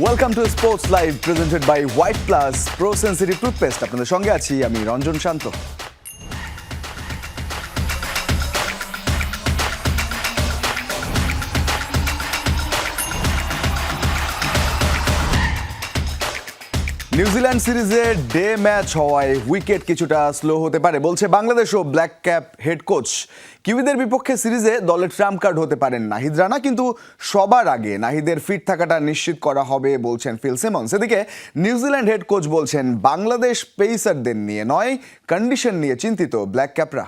Welcome to sports live presented by white plus pro sensitive toothpaste. আপনাদের সঙ্গে আছি আমি রঞ্জন শান্ত। নিউজিল্যান্ড সিরিজে ডে ম্যাচ হওয়ায় উইকেট কিছুটা স্লো হতে পারে বলছে বাংলাদেশ ও ব্ল্যাক ক্যাপ হেড কোচ। কিউইদের বিপক্ষে সিরিজে দলের ট্রাম্প কার্ড হতে পারেন নাহিদ রানা, কিন্তু সবার আগে নাহিদের ফিট থাকাটা নিশ্চিত করা হবে বলছেন ফিল সিমন্স। এদিকে নিউজিল্যান্ড হেড কোচ বলছেন বাংলাদেশ পেসারদের নিয়ে নয়, কন্ডিশন নিয়ে চিন্তিত ব্ল্যাক ক্যাপরা।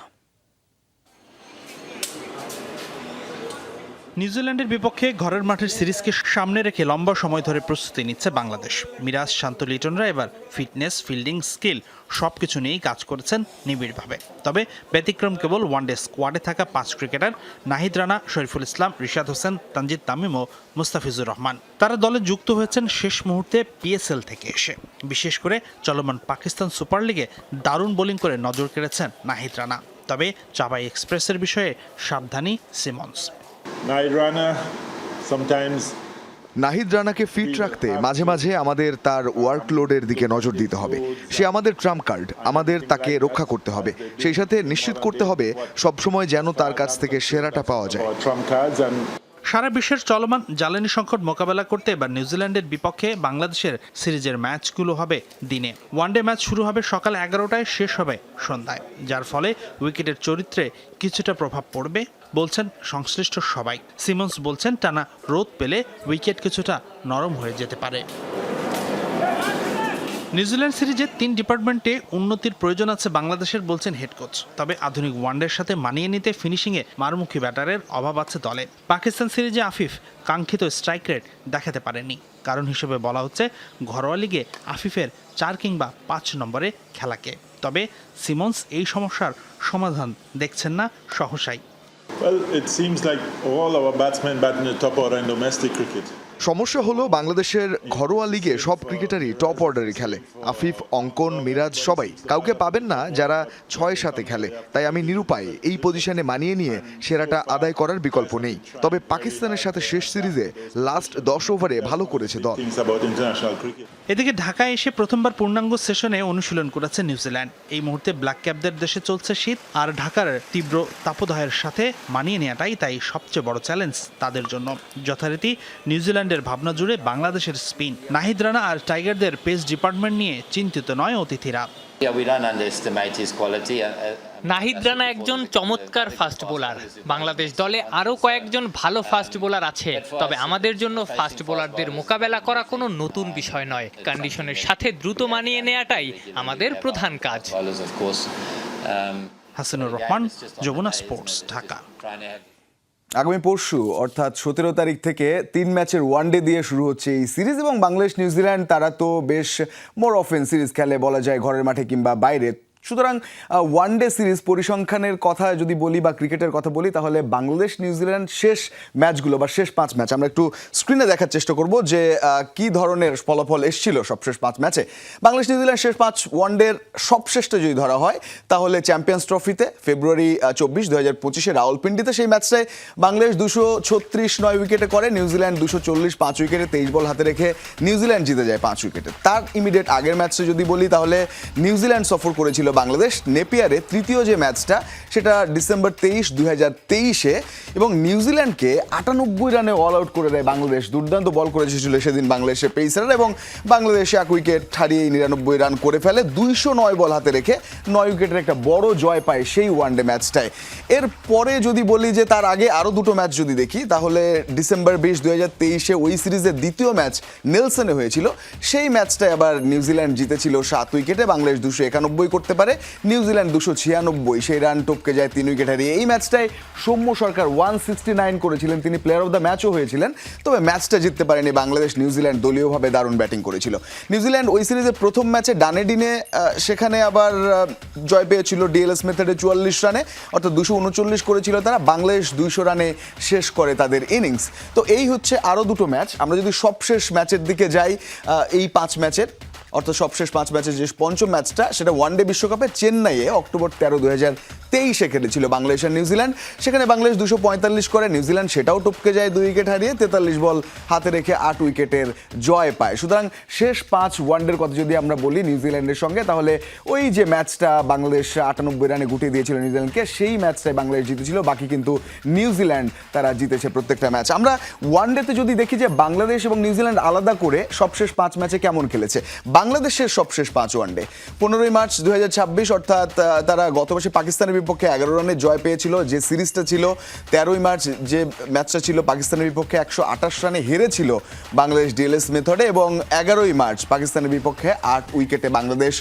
নিউজিল্যান্ডের বিপক্ষে ঘরের মাঠের সিরিজকে সামনে রেখে লম্বা সময় ধরে প্রস্তুতি নিচ্ছে বাংলাদেশ। মিরাজ, শান্ত, লিটনরা এবার ফিটনেস, ফিল্ডিং, স্কিল সবকিছু নিয়েই কাজ করেছেন নিবিড়ভাবে। তবে ব্যতিক্রম কেবল ওয়ানডে স্কোয়াডে থাকা 5 ক্রিকেটার নাহিদ রানা, শরীফুল ইসলাম, রিশাদ হোসেন, তানজিদ তামিম ও মুস্তাফিজুর রহমান। তারা দলে যুক্ত হয়েছেন শেষ মুহূর্তে পিএসএল থেকে এসে। বিশেষ করে চলমান পাকিস্তান সুপার লিগে দারুণ বোলিং করে নজর কেড়েছেন নাহিদ রানা। তবে চাবাই এক্সপ্রেসের বিষয়ে সাবধানী সিমন্স। নাহিদ রানাকে ফিট রাখতে মাঝে মাঝে আমাদের তার ওয়ার্কলোডের দিকে নজর দিতে হবে। সে আমাদের ট্রাম্প কার্ড, আমাদের তাকে রক্ষা করতে হবে। সেই সাথে নিশ্চিত করতে হবে সবসময় যেন তার কাছ থেকে সেরাটা পাওয়া যায়। সারা বিশ্বের চলমান জ্বালানি সংকট মোকাবেলা করতে এবার নিউজিল্যান্ডের বিপক্ষে বাংলাদেশের সিরিজের ম্যাচগুলো হবে দিনে। ওয়ানডে ম্যাচ শুরু হবে সকাল 11টায়, শেষ হবে সন্ধ্যায়, যার ফলে উইকেটের চরিত্রে কিছুটা প্রভাব পড়বে বলছেন সংশ্লিষ্ট সবাই। সিমন্স বলছেন টানা রোদ পেলে উইকেট কিছুটা নরম হয়ে যেতে পারে। নিউজিল্যান্ড সিরিজে 3 ডিপার্টমেন্টে উন্নতির প্রয়োজন আছে বাংলাদেশের বলছেন হেড কোচ। তবে আধুনিক ওয়ানডের সাথে মানিয়ে নিতে ফিনিশিংয়ে মারমুখী ব্যাটারের অভাব আছে দলে। পাকিস্তান সিরিজে আফিফ কাঙ্ক্ষিত স্ট্রাইক রেট দেখাতে পারেনি। কারণ হিসেবে বলা হচ্ছে ঘরোয়া লিগে আফিফের 4 কিংবা 5 নম্বরে খেলাকে। তবে সিমন্স এই সমস্যার সমাধান দেখছেন না সহসাই। Well, it seems like all our batsmen bat in the top order in domestic cricket. সমস্যা হলো বাংলাদেশের ঘরোয়া লিগে সব ক্রিকেটারই টপ অর্ডারে খেলে। আফিফ, অঙ্কন, মিরাজ সবাই কাউকে পাবেন না যারা 6-7 খেলে। তাই আমি নিরুপায় এই পজিশনে মানিয়ে নিয়ে সেরাটা আদায় করার বিকল্প নেই। তবে পাকিস্তানের সাথে শেষ সিরিজে লাস্ট 10 ওভারে ভালো করেছে দল। এদিকে ঢাকায় এসে প্রথমবার পূর্ণাঙ্গ সেশনে অনুশীলন করেছে নিউজিল্যান্ড। এই মুহূর্তে ব্ল্যাক ক্যাপদের দেশে চলছে শীত, আর ঢাকার তীব্র তাপদাহের সাথে মানিয়ে নেওয়াটাই তাই সবচেয়ে বড় চ্যালেঞ্জ তাদের জন্য। যথারীতি নিউজিল্যান্ডের ভাবনা জুড়ে বাংলাদেশের স্পিন। নাহিদ রানা আর টাইগারদের পেস ডিপার্টমেন্ট নিয়ে চিন্তিত নয় অতিথিরা। নাহিদ রানা একজন চমৎকার ফাস্ট বোলার। বাংলাদেশ দলে আরও কয়েকজন ভালো ফাস্ট বোলার আছে। তবে আমাদের জন্য ফাস্ট বোলারদের মোকাবেলা করা কোনো নতুন বিষয় নয়। কন্ডিশনের সাথে দ্রুত মানিয়ে নেওয়াটাই আমাদের প্রধান কাজ। হাসানুর রহমান, যমুনা স্পোর্টস, ঢাকা। আগামী পরশু অর্থাৎ 17 তারিখ থেকে 3 ম্যাচের ওয়ানডে দিয়ে শুরু হচ্ছে এই সিরিজ। এবং বাংলাদেশ নিউজিল্যান্ড তারা তো বেশ মোর অফেন সিরিজ খেলে বলা যায়, ঘরের মাঠে কিংবা বাইরে। সুতরাং ওয়ানডে সিরিজ পরিসংখ্যানের কথা যদি বলি বা ক্রিকেটের কথা বলি, তাহলে বাংলাদেশ নিউজিল্যান্ড শেষ ম্যাচগুলো বা শেষ 5 ম্যাচ আমরা একটু স্ক্রিনে দেখার চেষ্টা করব যে কি ধরনের ফলাফল এসেছিল সব শেষ 5 ম্যাচে। বাংলাদেশ নিউজিল্যান্ড শেষ 5 ওয়ানডের সবশেষটা যদি ধরা হয় তাহলে চ্যাম্পিয়ন্স ট্রফিতে ফেব্রুয়ারি 24, 2025-এ রাওয়ালপিন্ডিতে সেই ম্যাচটায় বাংলাদেশ 236 9 উইকেটে করে, নিউজিল্যান্ড 240 5 উইকেটে, 23 বল হাতে রেখে নিউজিল্যান্ড জিতে যায় 5 উইকেটে। তার ইমিডিয়েট আগের ম্যাচে যদি বলি তাহলে নিউজিল্যান্ড সফর করেছিল বাংলাদেশ নেপিয়ারে, তৃতীয় যে ম্যাচটা সেটা ডিসেম্বর 23, 2023-এ, এবং নিউজিল্যান্ডকে 98 রানে অল আউট করে দেয় বাংলাদেশ। দুর্দান্ত বল করেছিল সেদিন বাংলাদেশের পেসাররা এবং বাংলাদেশ 1 উইকেট হারিয়ে 99 রান করে ফেলে। 209 বল হাতে রেখে 9 উইকেটের একটা বড় জয় পায় সেই ওয়ানডে ম্যাচটায়। এরপরে যদি বলি যে তার আগে আরও 2টো ম্যাচ যদি দেখি তাহলে ডিসেম্বর 20, 2023-এ ওই সিরিজের দ্বিতীয় ম্যাচ নেলসনে হয়েছিল। সেই ম্যাচটায় আবার নিউজিল্যান্ড জিতেছিল 7 উইকেটে, বাংলাদেশ 291 করতে পারে, নিউজিল্যান্ড 296, সেই রান টপকে যায় 3 উইকেট হারিয়ে। এই ম্যাচটায় সৌম্য সরকার 169 করেছিলেন, তিনি প্লেয়ার অফ দ্য ম্যাচও হয়েছিলেন। তবে ম্যাচটা জিততে পারেনি বাংলাদেশ। নিউজিল্যান্ড দলীয়ভাবে দারুণ ব্যাটিং করেছিল। নিউজিল্যান্ড ওই সিরিজের প্রথম ম্যাচে ডানেডিনে সেখানে আবার জয় পেয়েছিল ডিএলএস মেথডে 44 রানে, অর্থাৎ 239 করেছিল তারা। বাংলাদেশ 200 রানে শেষ করে তাদের ইনিংস। তো এই হচ্ছে আরও 2টো ম্যাচ। আমরা যদি সবশেষ ম্যাচের দিকে যাই এই 5 ম্যাচের, অর্থাৎ সবশেষ 5 ম্যাচের যে পঞ্চম ম্যাচটা সেটা ওয়ানডে বিশ্বকাপে চেন্নাইয়ে অক্টোবর 13, 2023 খেলেছিল বাংলাদেশ আর নিউজিল্যান্ড। সেখানে বাংলাদেশ 245 করে, নিউজিল্যান্ড সেটাও টপকে যায় 2 উইকেট হারিয়ে, 43 বল হাতে রেখে 8 উইকেটের জয় পায়। সুতরাং শেষ 5 ওয়ানডের কথা যদি আমরা বলি নিউজিল্যান্ডের সঙ্গে, তাহলে ওই যে ম্যাচটা বাংলাদেশ 98 রানে গুটিয়ে দিয়েছিল নিউজিল্যান্ডকে, সেই ম্যাচটাই বাংলাদেশ জিতেছিল, বাকি কিন্তু নিউজিল্যান্ড তারা জিতেছে প্রত্যেকটা ম্যাচ। আমরা ওয়ানডেতে যদি দেখি যে বাংলাদেশ এবং নিউজিল্যান্ড আলাদা করে সবশেষ 5 ম্যাচে কেমন খেলেছে। বাংলাদেশের সবশেষ 5 ওয়ানডে 15 মার্চ 2026, অর্থাৎ তারা গত মাসে পাকিস্তানের বিপক্ষে 11 রানে জয় পেয়েছিল। যে সিরিজটা ছিল 13 মার্চ, যে ম্যাচটা ছিল পাকিস্তানের বিপক্ষে 128 রানে হেরেছিল বাংলাদেশ ডিএলএস মেথডে, এবং 11 মার্চ পাকিস্তানের বিপক্ষে 8 উইকেটে বাংলাদেশ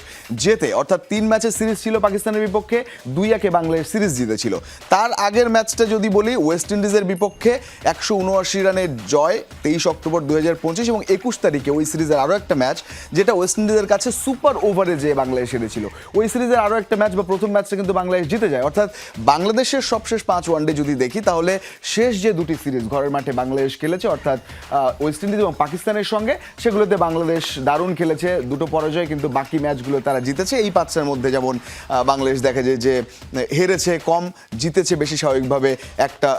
জেতে। অর্থাৎ 3 ম্যাচের সিরিজ ছিল পাকিস্তানের বিপক্ষে, 2-1 বাংলাদেশ সিরিজ জিতেছিল। তার আগের ম্যাচটা যদি বলি ওয়েস্ট ইন্ডিজের বিপক্ষে 179 রানের জয় 23 অক্টোবর 2025, এবং 21 তারিখে ওই সিরিজের আরও একটা ম্যাচ যেটা ওয়েস্ট ইন্ডিজের কাছে সুপার ওভারে যে বাংলাদেশ হেরেছিল। ওই সিরিজের আরও একটা ম্যাচ বা প্রথম ম্যাচটা কিন্তু বাংলাদেশ জিতে যায়। অর্থাৎ বাংলাদেশের সবশেষ 5 ওয়ানডে যদি দেখি, তাহলে শেষ যে দুটি সিরিজ ঘরের মাঠে বাংলাদেশ খেলেছে, অর্থাৎ ওয়েস্ট ইন্ডিজ এবং পাকিস্তানের সঙ্গে, সেগুলোতে বাংলাদেশ দারুণ খেলেছে, 2টো পরাজয়, কিন্তু বাকি ম্যাচগুলো তারা জিতেছে। এই 5টার মধ্যে যেমন বাংলাদেশ দেখা যায় যে হেরেছে কম, জিতেছে বেশি স্বাভাবিকভাবে একটা,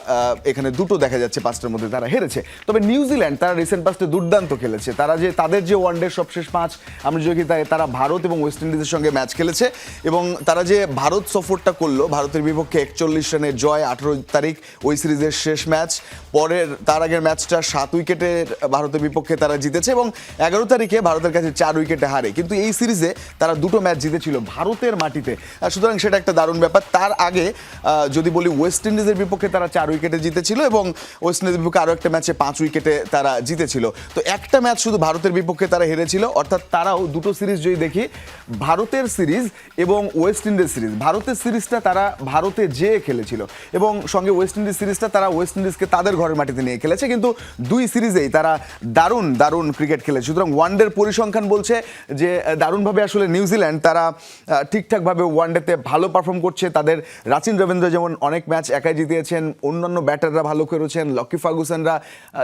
এখানে 2টো দেখা যাচ্ছে 5টার মধ্যে তারা হেরেছে। তবে নিউজিল্যান্ড তারা রিসেন্ট পাস্টে দুর্দান্ত খেলেছে। তারা যে তাদের যে ওয়ানডের সবশেষ 5 আমরা যদি তারা ভারত এবং ওয়েস্ট ইন্ডিজের সঙ্গে ম্যাচ খেলেছে, এবং তারা যে ভারত সফরটা করলো, ভারতের বিপক্ষে 41 রানের জয় 18 তারিখ ওই সিরিজের শেষ ম্যাচ। তার আগের ম্যাচটা 7 উইকেটের ভারতের বিপক্ষে তারা জিতেছে, এবং 11 তারিখে ভারতের কাছে 4 উইকেটে হারে। কিন্তু এই সিরিজে তারা 2টো ম্যাচ জিতেছিল ভারতের মাটিতে, সুতরাং সেটা একটা দারুণ ব্যাপার। তার আগে যদি বলি ওয়েস্ট ইন্ডিজের বিপক্ষে তারা 4 উইকেটে জিতেছিল, এবং ওয়েস্ট ইন্ডিজের বিপক্ষে আরও একটা ম্যাচে 5 উইকেটে তারা জিতেছিল। তো একটা ম্যাচ শুধু ভারতের বিপক্ষে তারা হেরেছিল। অর্থাৎ তারাও 2টো সিরিজ যদি দেখি, ভারতের সিরিজ এবং ওয়েস্ট ইন্ডিজ সিরিজ, ভারতের সিরিজটা তারা ভারতে যেয়ে খেলেছিল, এবং সঙ্গে ওয়েস্ট ইন্ডিজ সিরিজটা তারা ওয়েস্ট ইন্ডিজকে তাদের ঘরের মাটিতে নিয়ে খেলেছে। কিন্তু 2 সিরিজেই তারা দারুণ দারুণ ক্রিকেট খেলেছে। সুতরাং ওয়ানডের পরিসংখ্যান বলছে যে দারুণভাবে আসলে নিউজিল্যান্ড তারা ঠিকঠাকভাবে ওয়ানডেতে ভালো পারফর্ম করছে। তাদের রাচিন রবীন্দ্র যেমন অনেক ম্যাচ একাই জিতিয়েছেন, অন্যান্য ব্যাটাররা ভালো করেছেন, লকি ফার্গুসনরা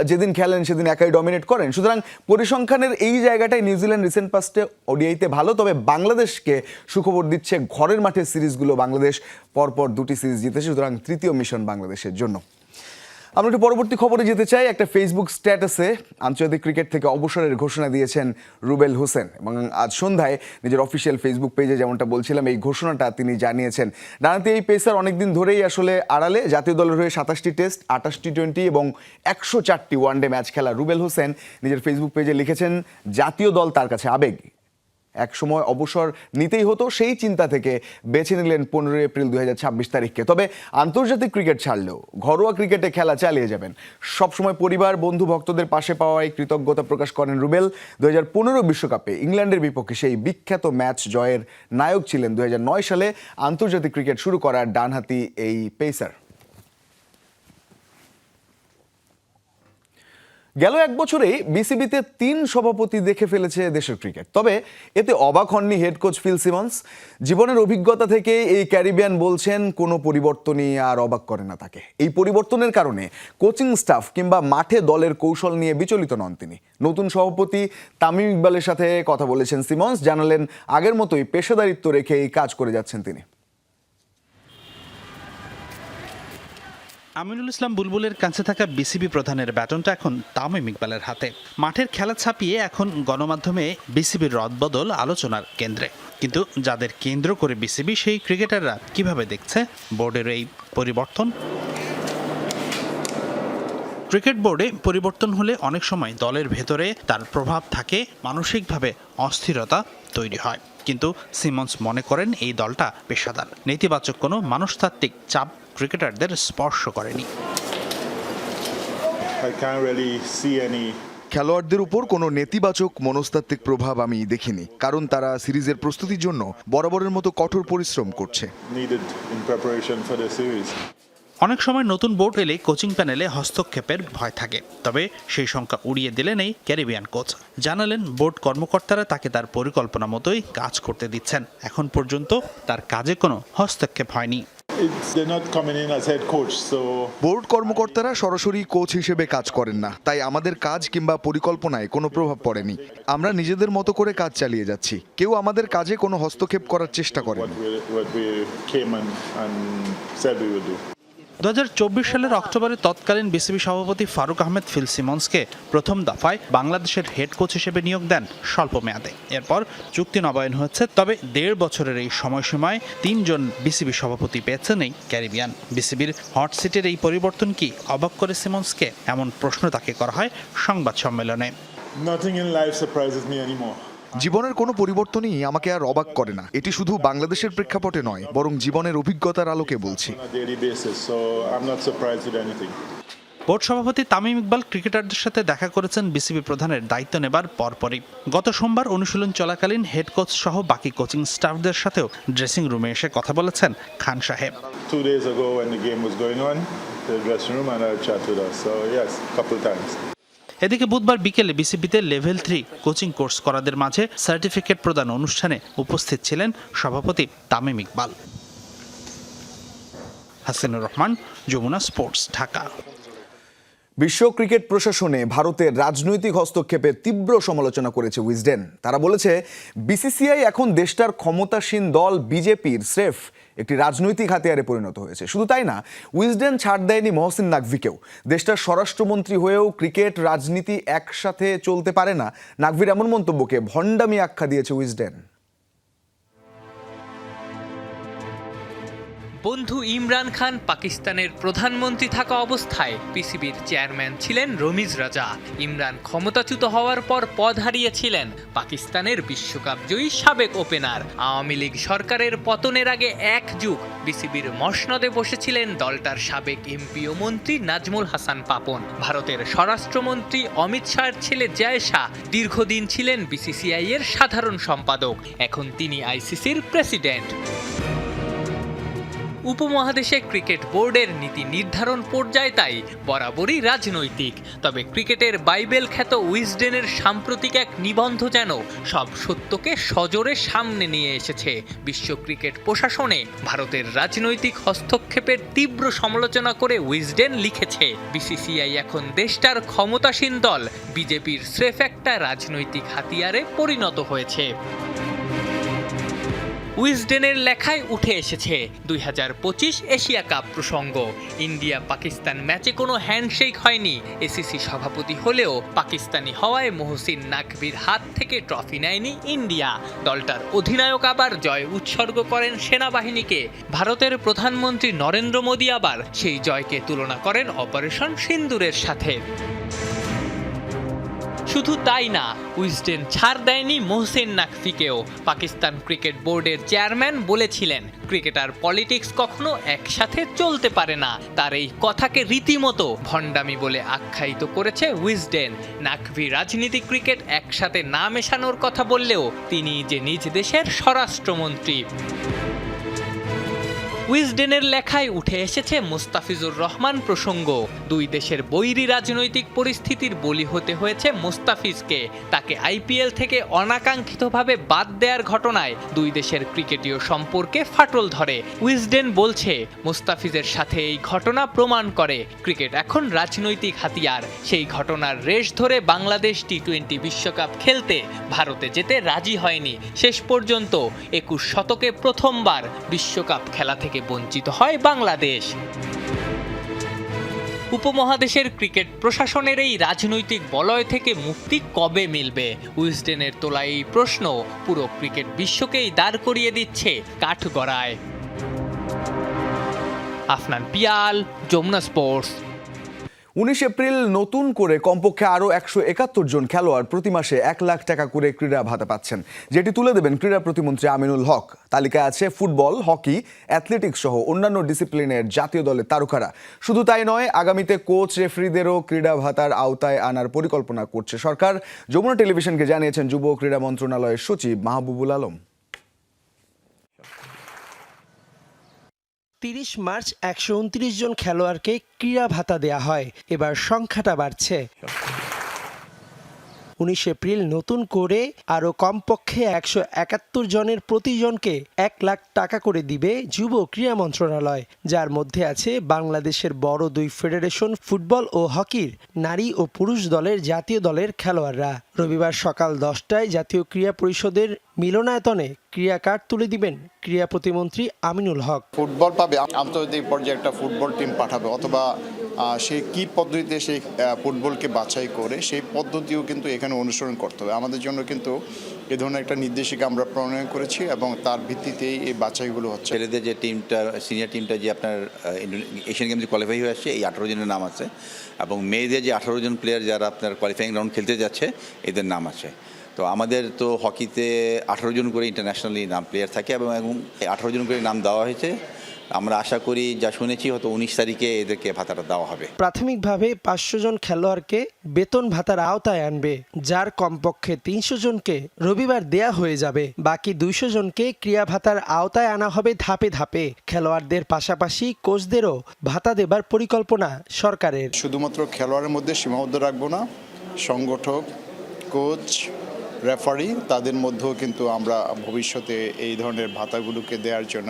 যেদিন খেলেন সেদিন একাই ডমিনেট করেন। সুতরাং পরিসংখ্যানের এই জায়গাটায় নিউজিল্যান্ড রিসেন্ট পাস্টে ওডিআইতে ভালো। তবে বাংলাদেশকে সুখবর দিচ্ছে ঘরের মাঠের সিরিজগুলো বাংলাদেশ পরপর 2টি সিরিজ জিতেছে, সুতরাং 3য় মিশন বাংলাদেশের জন্য। আমরা একটু পরবর্তী খবরে যেতে চাই। একটা ফেসবুক স্ট্যাটাসে আন্তর্জাতিক ক্রিকেট থেকে অবসরের ঘোষণা দিয়েছেন রুবেল হোসেন, এবং আজ সন্ধ্যায় নিজের অফিসিয়াল ফেসবুক পেজে যেমনটা বলছিলাম এই ঘোষণাটা তিনি জানিয়েছেন। ডানাতে এই পেসার অনেকদিন ধরেই আসলে আড়ালে। জাতীয় দলের হয়ে 27টি টেস্ট, 28টি টি20 এবং 104টি ওয়ানডে ম্যাচ খেলা রুবেল হোসেন নিজের ফেসবুক পেজে লিখেছেন, জাতীয় দল তার কাছে আবেগ। এক সময় অবসর নিতেই হতো, সেই চিন্তা থেকে বেছে নিলেন 15 এপ্রিল 2026 তারিখকে। তবে আন্তর্জাতিক ক্রিকেট ছাড়লেও ঘরোয়া ক্রিকেটে খেলা চালিয়ে যাবেন। সবসময় পরিবার, বন্ধু, ভক্তদের পাশে পাওয়ায় কৃতজ্ঞতা প্রকাশ করেন রুবেল। 2015 বিশ্বকাপে ইংল্যান্ডের বিপক্ষে সেই বিখ্যাত ম্যাচ জয়ের নায়ক ছিলেন 2009 সালে আন্তর্জাতিক ক্রিকেট শুরু করার ডানহাতি এই পেসার। গেল 1 বছরেই বিসিবিতে 3 সভাপতি দেখে ফেলেছে দেশের ক্রিকেট। তবে এতে অবাক হননি হেড কোচ ফিল সিমন্স। জীবনের অভিজ্ঞতা থেকে এই ক্যারিবিয়ান বলছেন, কোনো পরিবর্তনই আর অবাক করে না তাকে। এই পরিবর্তনের কারণে কোচিং স্টাফ কিংবা মাঠে দলের কৌশল নিয়ে বিচলিত নন তিনি। নতুন সভাপতি তামিম ইকবালের সাথে কথা বলেছেন সিমন্স, জানালেন আগের মতোই পেশাদারিত্ব রেখে এই কাজ করে যাচ্ছেন তিনি। আমিনুল ইসলাম বুলবুলের কাছে থাকা বিসিবি প্রধানের ব্যাটনটা এখন তামিম ইকবালের হাতে। মাঠের খেলা ছাপিয়ে এখন গণমাধ্যমে বিসিবির রদবদল আলোচনার কেন্দ্রে। কিন্তু যাদের কেন্দ্র করে বিসিবি, সেই ক্রিকেটাররা কিভাবে দেখছে বোর্ডের এই পরিবর্তন? ক্রিকেট বোর্ডে পরিবর্তন হলে অনেক সময় দলের ভেতরে তার প্রভাব থাকে, মানসিকভাবে অস্থিরতা তৈরি হয়। কিন্তু সিমন্স মনে করেন এই দলটা পেশাদার, নেতিবাচক কোনো মনস্তাত্ত্বিক চাপ ক্রিকেটারদের স্পর্শ করেনি। খেলোয়াড়দের উপর কোনো নেতিবাচক মনস্তাত্ত্বিক প্রভাব আমি দেখিনি, কারণ তারা সিরিজের প্রস্তুতির জন্য বরাবরের মতো কঠোর পরিশ্রম করছে। অনেক সময় নতুন বোর্ড এলে কোচিং প্যানেলে হস্তক্ষেপের ভয় থাকে, তবে সেই সংখ্যা উড়িয়ে দিলেন এই ক্যারিবিয়ান কোচ। জানালেন বোর্ড কর্মকর্তারা তাকে তার পরিকল্পনা মতোই কাজ করতে দিচ্ছেন। এখন পর্যন্ত তার কাজে কোনো হস্তক্ষেপ হয়নি। They're not coming in as head coach, so board কর্মকর্তারা সরাসরি কোচ হিসেবে কাজ করেন না, তাই আমাদের কাজ কিংবা পরিকল্পনায় কোনো প্রভাব পড়েনি। আমরা নিজেদের মতো করে কাজ চালিয়ে যাচ্ছি, কেউ আমাদের কাজে কোনো হস্তক্ষেপ করার চেষ্টা করেন। what we came and said we would do. 2024 সালের অক্টোবরে তৎকালীন বিসিবি সভাপতি ফারুক আহমেদ ফিল সিমন্সকে প্রথম দফায় বাংলাদেশের হেড কোচ হিসেবে নিয়োগ দেন স্বল্প মেয়াদে। এরপর চুক্তি নবায়ন হয়েছে, তবে 1.5 বছরের এই সময়সীমায় 3 জন বিসিবি সভাপতি পেয়েছেন এই ক্যারিবিয়ান। বিসিবির হট সিটের এই পরিবর্তন কি অবাক করে সিমন্সকে? এমন প্রশ্ন তাকে করা হয় সংবাদ সম্মেলনে। Nothing in life surprises me anymore. জীবনের কোনো পরিবর্তনই আমাকে আর অবাক করে না। এটি শুধু বাংলাদেশের প্রেক্ষাপটে নয়, বরং জীবনের অভিজ্ঞতার আলোকে বলছি। On a daily basis, so I'm not surprised with anything. Board সভাপতি তামিম ইকবাল ক্রিকেটারদের সাথে দেখা করেছেন বিসিবি প্রধানের দায়িত্ব নেবার পরপরই। গত সোমবার অনুশীলন চলাকালীন হেড কোচ সহ বাকি কোচিং স্টাফদের সাথেও ড্রেসিং রুমে এসে কথা বলেছেন খান সাহেব। 2 days ago when the game was going on, the dressing room and I chat with us. So yes, couple times. এদিকে বুধবার বিকেলে বিসিবিতে লেভেল 3 কোচিং কোর্স করাদের মাঝে সার্টিফিকেট প্রদান অনুষ্ঠানে উপস্থিত ছিলেন সভাপতি তামিম ইকবাল। হাসিনুর রহমান, যমুনা স্পোর্টস, ঢাকা। বিশ্ব ক্রিকেট প্রশাসনে ভারতের রাজনৈতিক হস্তক্ষেপের তীব্র সমালোচনা করেছে উইজডেন। তারা বলেছে বিসিসিআই এখন দেশটার ক্ষমতাসীন দল বিজেপির স্রেফ একটি রাজনৈতিক হাতিয়ারে পরিণত হয়েছে। শুধু তাই না, উইজডেন ছাড় দেয়নি মহসিন নাকভিকেও। দেশটার স্বরাষ্ট্রমন্ত্রী হয়েও ক্রিকেট রাজনীতি একসাথে চলতে পারে না। নাকভির এমন মন্তব্যকে ভণ্ডামি আখ্যা দিয়েছে উইজডেন। বন্ধু ইমরান খান পাকিস্তানের প্রধানমন্ত্রী থাকা অবস্থায় পিসিবির চেয়ারম্যান ছিলেন রমিজ রাজা। ইমরান ক্ষমতাচ্যুত হওয়ার পর পদ হারিয়েছিলেন পাকিস্তানের বিশ্বকাপ জয়ী সাবেক ওপেনার। আওয়ামী লীগ সরকারের পতনের আগে এক যুগ বিসিবির মসনদে বসেছিলেন দলটার সাবেক এমপি ও মন্ত্রী নাজমুল হাসান পাপন। ভারতের স্বরাষ্ট্রমন্ত্রী অমিত শাহর ছেলে জয় শাহ দীর্ঘদিন ছিলেন বিসিসিআই এর সাধারণ সম্পাদক। এখন তিনি আইসিসির প্রেসিডেন্ট। উপমহাদেশে ক্রিকেট বোর্ডের নীতি নির্ধারণ পর্যায়ে তাই বরাবরই রাজনৈতিক। তবে ক্রিকেটের বাইবেল খ্যাত উইজডেনের সাম্প্রতিক এক নিবন্ধ যেন সব সত্যকে সজোরে সামনে নিয়ে এসেছে। বিশ্ব ক্রিকেট প্রশাসনে ভারতের রাজনৈতিক হস্তক্ষেপের তীব্র সমালোচনা করে উইজডেন লিখেছে, বিসিসিআই এখন দেশটার ক্ষমতাসীন দল বিজেপির স্রেফ একটা রাজনৈতিক হাতিয়ারে পরিণত হয়েছে। উইজডেনের লেখায় উঠে এসেছে 2025 এশিয়া কাপ প্রসঙ্গ। ইন্ডিয়া পাকিস্তান ম্যাচে কোনো হ্যান্ডশেক হয়নি। এসিসি সভাপতি হলেও পাকিস্তানি হওয়ায় মহসিন নাকভির হাত থেকে ট্রফি নেয়নি ইন্ডিয়া। দলটার অধিনায়ক আবার জয় উৎসর্গ করেন সেনাবাহিনীকে। ভারতের প্রধানমন্ত্রী নরেন্দ্র মোদী আবার সেই জয়কে তুলনা করেন অপারেশন সিন্দুরের সাথে। শুধু তাই না, উইজডেন ছাড় দেয়নি মহসিন নাকভিকেও। পাকিস্তান ক্রিকেট বোর্ডের চেয়ারম্যান বলেছিলেন, ক্রিকেটার পলিটিক্স কখনো একসাথে চলতে পারে না। তার এই কথাকে রীতিমতো ভণ্ডামি বলে আখ্যায়িত করেছে উইজডেন। নাকভি রাজনীতি ক্রিকেট একসাথে না মেশানোর কথা বললেও তিনি যে নিজ দেশের স্বরাষ্ট্রমন্ত্রী। উইজডেনের লেখায় উঠে এসেছে মোস্তাফিজুর রহমান প্রসঙ্গ। দুই দেশের বৈরী রাজনৈতিক পরিস্থিতির বলি হতে হয়েছে মোস্তাফিজকে। তাকে আইপিএল থেকে অনাকাঙ্ক্ষিতভাবে বাদ দেওয়ার ঘটনায় দুই দেশের ক্রিকেটীয় সম্পর্কে ফাটল ধরে। উইজডেন বলছে, মোস্তাফিজের সাথে এই ঘটনা প্রমাণ করে ক্রিকেট এখন রাজনৈতিক হাতিয়ার। সেই ঘটনার রেশ ধরে বাংলাদেশ টি-20 বিশ্বকাপ খেলতে ভারতে যেতে রাজি হয়নি। শেষ পর্যন্ত 21 শতকে প্রথমবার বিশ্বকাপ খেলা থেকে বঞ্চিত হয় বাংলাদেশ। উপমহাদেশের ক্রিকেট প্রশাসনের এই রাজনৈতিক বলয় থেকে মুক্তি কবে মিলবে? উইজডেনের তোলা এই প্রশ্ন পুরো ক্রিকেট বিশ্বকেই দাঁড় করিয়ে দিচ্ছে কাঠগড়ায়। আফনান পিয়াল, যমুনা স্পোর্টস। 19 এপ্রিল নতুন করে কমপক্ষে আরও 171 জন খেলোয়াড় প্রতি মাসে 1 লাখ টাকা করে ক্রীড়া ভাতা পাচ্ছেন, যেটি তুলে দেবেন ক্রীড়া প্রতিমন্ত্রী আমিনুল হক। তালিকায় আছে ফুটবল, হকি, অ্যাথলেটিক্স সহ অন্যান্য ডিসিপ্লিনের জাতীয় দলের তারকারা। শুধু তাই নয়, আগামীতে কোচ রেফারিদেরও ক্রীড়া ভাতার আওতায় আনার পরিকল্পনা করছে সরকার। যমুনা টেলিভিশনকে জানিয়েছেন যুব ক্রীড়া মন্ত্রণালয়ের সচিব মাহবুবুল আলম। 30 মার্চ 129 জন খেলোয়াড়কে ক্রীড়া ভাতা দেয়া হয়। এবার সংখ্যাটা বাড়ছে। 19 এপ্রিল নতুন করে আরও কমপক্ষে 171 জনের প্রতিজনকে 1 লাখ টাকা করে দিবে যুব ক্রীড়া মন্ত্রণালয়, যার মধ্যে আছে বাংলাদেশের বড় 2 ফেডারেশন ফুটবল ও হকির নারী ও পুরুষ দলের জাতীয় দলের খেলোয়াড়রা। রবিবার সকাল 10টায় জাতীয় ক্রীড়া পরিষদের মিলনায়তনে ক্রীড়া কার্ড তুলে দিবেন ক্রীড়া প্রতিমন্ত্রী আমিনুল হক। ফুটবল পাবে, আন্তর্জাতিক পর্যায়ে একটা ফুটবল টিম পাঠাবে, অথবা সে কী পদ্ধতিতে সেই ফুটবলকে বাছাই করে সেই পদ্ধতিও কিন্তু এখানে অনুসরণ করতে হবে। আমাদের জন্য কিন্তু এ ধরনের একটা নির্দেশিকা আমরা প্রণয়ন করেছি এবং তার ভিত্তিতেই এই বাছাইগুলো হচ্ছে। ছেলেদের যে টিমটা, সিনিয়র টিমটা যে আপনার এশিয়ান গেমসে কোয়ালিফাই হয়ে আসছে, এই 18 জনের নাম আছে, এবং মেয়েদের যে 18 জন প্লেয়ার যারা আপনার কোয়ালিফাইং রাউন্ড খেলতে যাচ্ছে এদের নাম আছে। তো আমাদের তো হকিতে 18 জন করে ইন্টারন্যাশনালি নাম প্লেয়ার থাকে এবং 18 জন করে নাম দেওয়া হয়েছে। আমরা আশা করি, যা শুনেছি, হয়তো 19 তারিখে এদেরকে ভাতাটা দেওয়া হবে। প্রাথমিকভাবে 500 জন খেলোয়াড়কে বেতন ভাতার আওতায় আনবে, যার কমপক্ষে 300 জনকে রবিবার দেয়া হয়ে যাবে। বাকি 200 জনকে ক্রীড়া ভাতার আওতায় আনা হবে ধাপে ধাপে। খেলোয়াড়দের পাশাপাশি কোচদেরও ভাতা দেবার পরিকল্পনা সরকারের। শুধুমাত্র খেলোয়াড়ের মধ্যে সীমাবদ্ধ রাখবো না, সংগঠক, কোচ, রেফারি, তাদের মধ্যেও কিন্তু আমরা ভবিষ্যতে এই ধরনের ভাতাগুলোকে দেওয়ার জন্য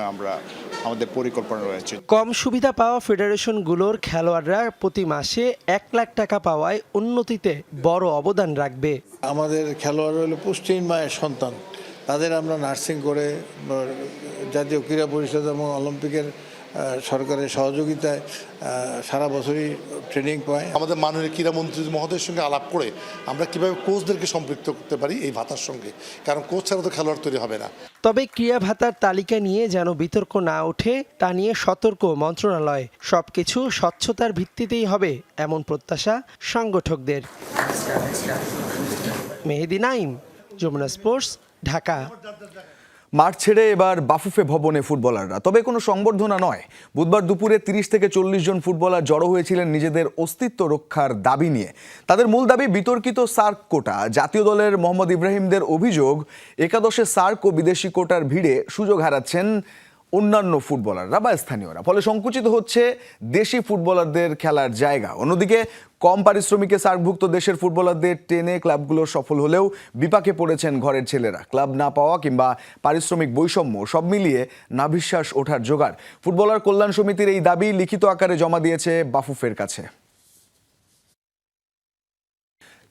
আমাদের পরিকল্পনা রয়েছে। কম সুবিধা পাওয়া ফেডারেশনগুলোর খেলোয়াড়রা প্রতি মাসে 1 লাখ টাকা পাওয়ায় উন্নতিতে বড় অবদান রাখবে। আমাদের খেলোয়াড় হলো পুষ্টিহীন মায়ের সন্তান, তাদের আমরা নার্সিং করে জাতীয় ক্রীড়া পরিষদ এবং অলিম্পিকের সরকারের সহযোগিতায় সারা বছরই ট্রেনিং পায়। আমাদের মাননীয় ক্রীড়ামন্ত্রী মহোদয়ের সঙ্গে আলাপ করে আমরা কীভাবে কোচদেরকে সম্পৃক্ত করতে পারি এই ভাতার সঙ্গে, কারণ কোচ ছাড়া তো খেলোয়াড় তৈরি হবে না। তবে ক্রীড়া ভাতার তালিকা নিয়ে যেন বিতর্ক না ওঠে তা নিয়ে সতর্ক মন্ত্রণালয়। সবকিছু স্বচ্ছতার ভিত্তিতেই হবে এমন প্রত্যাশা সংগঠকদের। মেহেদি নাইম, যমুনা স্পোর্টস, ঢাকা। মাঠ ছেড়ে এবার বাফুফে ভবনে ফুটবলাররা, তবে কোনো সংবর্ধনা নয়। বুধবার দুপুরে 30 থেকে 40 জন ফুটবলার জড়ো হয়েছিলেন নিজেদের অস্তিত্ব রক্ষার দাবি নিয়ে। তাদের মূল দাবি বিতর্কিত সার্ক কোটা। জাতীয় দলের মোহাম্মদ ইব্রাহিমদের অভিযোগ, একাদশে সার্ক ও বিদেশি কোটার ভিড়ে সুযোগ হারাচ্ছেন অন্যান্য ফুটবলাররা বা স্থানীয়রা, ফলে সংকুচিত হচ্ছে দেশি ফুটবলারদের খেলার জায়গা। অন্যদিকে কম পারিশ্রমিকে সার্কভুক্ত দেশের ফুটবলারদের টেনে ক্লাবগুলো সফল হলেও বিপাকে পড়েছেন ঘরের ছেলেরা। ক্লাব না পাওয়া কিংবা পারিশ্রমিক বৈষম্য সব মিলিয়ে নাভিশ্বাস ওঠার জোগাড়। ফুটবলার কল্যাণ সমিতির এই দাবি লিখিত আকারে জমা দিয়েছে বাফুফের কাছে।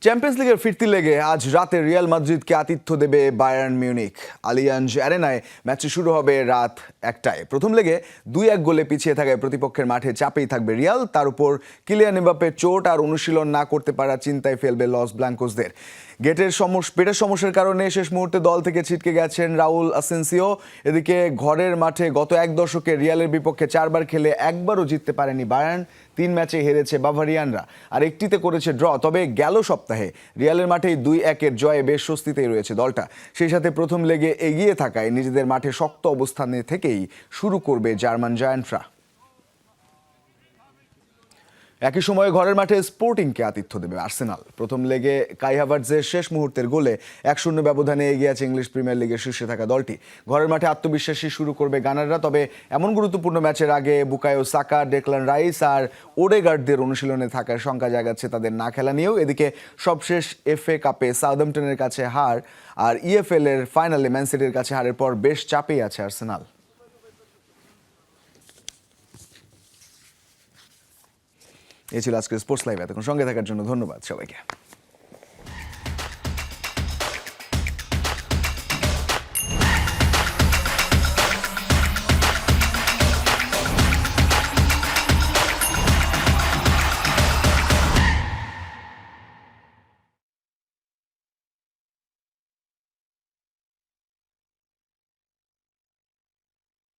চ্যাম্পিয়ন্স লিগের ফিরতি লেগে আজ রাতে রিয়াল মাদ্রিদকে আতিথ্য দেবে বায়ার্ন মিউনিখ। আলিয়াঞ্জ অ্যারেনায় ম্যাচটি শুরু হবে রাত 1টায়। প্রথম লেগে 2-1 গোলে পিছিয়ে থাকায় প্রতিপক্ষের মাঠে চাপেই থাকবে রিয়াল। তার উপর কিলিয়ান এমবাপ্পের চোট আর অনুশীলন না করতে পারা চিন্তায় ফেলবে লস ব্ল্যাঙ্কোসদের। পেটের সমস্যার কারণে শেষ মুহূর্তে দল থেকে ছিটকে গেছেন রাউল আসেন্সিও। এদিকে ঘরের মাঠে গত 1 দশকে রিয়ালের বিপক্ষে 4 বার খেলে একবারও জিততে পারেনি বায়ার্ন। 3 ম্যাচে হেরেছে বাভারিয়ানরা আর একটিতে করেছে ড্র। তবে গেল সপ্তাহে রিয়ালের মাঠেই 2-1 জয়ে বেশ স্বস্তিতেই রয়েছে দলটা। সেই সাথে প্রথম লেগে এগিয়ে থাকায় নিজেদের মাঠে শক্ত অবস্থানে থেকেই শুরু করবে জার্মান জায়ান্টরা। একই সময়ে ঘরের মাঠে স্পোর্টিংকে আতিথ্য দেবে আর্সেনাল। প্রথম লেগে কাই হাভার্টজের শেষ মুহূর্তের গোলে 1-0 ব্যবধানে এগিয়ে আছে ইংলিশ প্রিমিয়ার লিগের শীর্ষে থাকা দলটি। ঘরের মাঠে আত্মবিশ্বাসী শুরু করবে গানাররা। তবে এমন গুরুত্বপূর্ণ ম্যাচের আগে বুকায়ো সাকা, ডেকলান রাইস আর ওডেগার্ডদের অনুশীলনে থাকার শঙ্কা জাগাচ্ছে তাদের না খেলা নিয়েও। এদিকে সবশেষ FA কাপে সাউদাম্পটনের কাছে হার আর EFL এর ফাইনালে ম্যান সিটির কাছে হারের পর বেশ চাপেই আছে আর্সেনাল। এই ছিল আজকের স্পোর্টস লাইভ। এতক্ষণ সঙ্গে থাকার জন্য ধন্যবাদ সবাইকে।